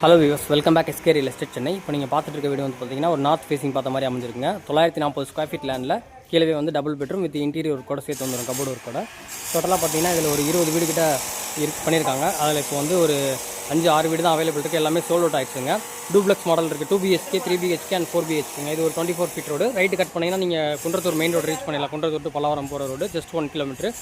Hello viewers, welcome back SK real estate Chennai. இப்போ நீங்கள் பார்த்துட்டு இருக்க வீடியோ வந்து பார்த்தீங்கன்னா ஒரு நார்த் ஃபேசிங் பார்த்த மாதிரி அமைஞ்சிருக்குங்க. 940 ஸ்கொயர் ஃபீட் லேண்டில் கீழே வந்து டபுள் பெட்ரூம் வித் இன்டீரியர் கூட சேர்த்து வந்துடும், கபோர்டு ஒரு கூட. டோட்டலாக பார்த்தீங்கன்னா இதில் ஒரு 20 வீடு கிட்ட பண்ணியிருக்காங்க. அதில் இப்போ வந்து ஒரு 5-6 வீடு தான் அவைலபிள் இருக்குது. எல்லாமே சோல் அவுட் ஆகிடுச்சுங்க. டூப்ளெக்ஸ் மாடல் இருக்குது. 2 BHK 3 BHK அண்ட் 4 BHKங்க. இது ஒரு 24 ஃபீட் ரோடு. ரைட்டு கட் பண்ணிங்கன்னா நீங்கள் குன்றத்தூர் மெயின் ரோடு ரீச் பண்ணிடலாம். குன்றத்தூர் டு பல்லாவரம் போகிற road just 1 kilometre.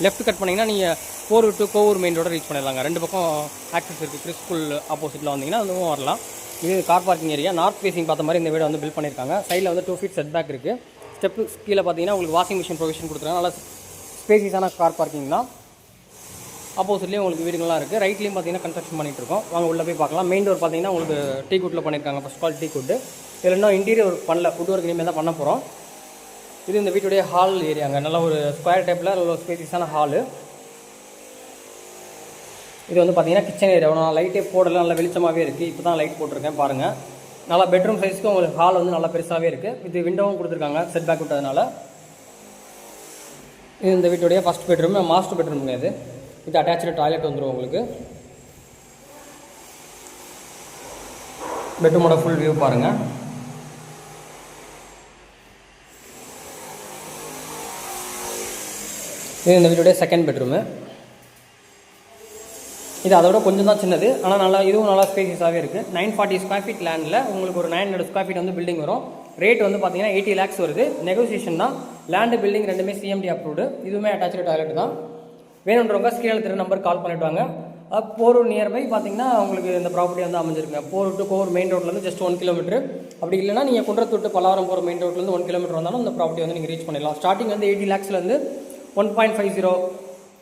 Left cut பண்ணிங்கன்னா நீங்கள் Porur to Kovur main road reach பண்ணிடலாங்க. ரெண்டு பக்கம் ஆக்சஸ் இருக்குது. கிறிஸ் ஸ்கூல் ஆப்போசிட்டில் வந்தீங்கன்னா அதுவும் வரலாம். இது car parking area. North facing பார்த்த மாதிரி இந்த வீடு வந்து பில்ட் பண்ணியிருக்காங்க. சைடில் வந்து 2 ஃபீட் செட் பேக் இருக்குது. ஸ்டெப்பு கீழே பார்த்தீங்கன்னா உங்களுக்கு வாஷிங் மிஷின் ப்ரொவிஷன் கொடுத்துருக்காங்க. நல்லா ஸ்பேசியஸான கார் பார்க்கிங் தான். ஆப்போசிட்லேயே உங்களுக்கு வீடுங்களாம் இருக்குது. ரைட்லேயும் பார்த்தீங்கன்னா கன்ஸ்ட்ரக்ஷன் பண்ணிகிட்டு இருக்கோம். வாங்க உள்ளே போய் பார்க்கலாம். மெயின் டோர் பார்த்தீங்கன்னா உங்களுக்கு டீ குட்டில் பண்ணியிருக்காங்க. ஃபஸ்ட் குவாலிட்டி டீ குட்டு. இதில் இன்னும் இன்டீரியர் ஒர்க் பண்ணல, ஃபுட் ஒர்க் இனிமேல் தான் பண்ண போகிறோம். இது இந்த வீட்டுடைய ஹால் ஏரியாங்க. நல்ல ஒரு ஸ்கொயர் டைப்பில் நல்ல ஒரு ஸ்பேசியஸான ஹாலு. இது வந்து பார்த்தீங்கன்னா கிச்சன் ஏரியா. நான் லைட்டே போடல, நல்லா வெளிச்சமாகவே இருக்குது. இப்போ தான் லைட் போட்டிருக்கேன் பாருங்கள். நல்லா பெட்ரூம் சைஸ்க்கு உங்களுக்கு ஹால் வந்து நல்லா பெருசாகவே இருக்குது. இது விண்டோவும் கொடுத்துருக்காங்க செட் பேக் விட்டதுனால. இது இந்த வீட்டுடைய ஃபஸ்ட் பெட்ரூம், மாஸ்டர் பெட்ரூம்ங்க. இது அட்டாச்சு டாய்லெட் வந்துடும் உங்களுக்கு. பெட்ரூமோட ஃபுல் வியூ பாருங்கள். இது இந்த வீட்டுடைய செகண்ட் பெட்ரூமு. இது அதோட கொஞ்சம் தான் சின்னது, ஆனால் நல்லா இதுவும் நல்லா ஸ்பேசியஸாகவே இருக்குது. 940 ஸ்கொயர் ஃபீட் லேண்டில் உங்களுக்கு ஒரு 900 ஸ்கொயர் ஃபீட் வந்து பில்டிங் வரும். ரேட் வந்து பார்த்தீங்கன்னா 80 lakhs வருது. நெகோசியேஷன் தான். லேண்டு பில்டிங் ரெண்டுமே CMD அப்ரூவ்டு. இதுவுமே அட்டாச்சு டாய்லெட் தான். வேணுன்றவங்க ஸ்க்ரீனில் திரு நம்பர் கால் பண்ணிவிட்டு வாங்க. போரூர் நியர்பை பார்த்தீங்கன்னா உங்களுக்கு இந்த ப்ராப்பர்ட்டி வந்து அமைஞ்சிருக்குங்க. போரூர் டு கோவூர் மெயின் ரோட்லேருந்து ஜஸ்ட் 1 கிலோமீட்டர். அப்படி இல்லைனா நீங்கள் குன்றத்தூர் டு பல்லாவரம் போகிற மெயின் ரோட்லேருந்து 1 கிலோமீட்டர் வந்தாலும் இந்த ப்ராப்பர்ட்டி வந்து நீங்கள் ரீச் பண்ணிடலாம். ஸ்டார்டிங் வந்து 80 lakhsலேருந்து 1.50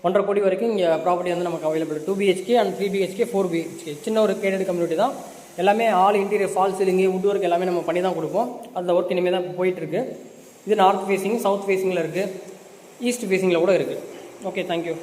1.5 கோடி வரைக்கும் இங்கே ப்ராப்பர்ட்டி வந்து நமக்கு available. 2 BHK and 3 BHK 4 BHK. சின்ன ஒரு கேட்டட் கம்யூனிட்டி தான். எல்லாமே all interior fall ceiling would work எல்லாமே நம்ம பண்ணி தான் கொடுப்போம். அந்த ஒர்க் இனிமேல் தான் போயிட்டுருக்கு. இது நார்த் ஃபேஸிங், சவுத் ஃபேஸிங்கில் இருக்குது, ஈஸ்ட் ஃபேஸிங்கில் கூட இருக்குது. Okay, thank you.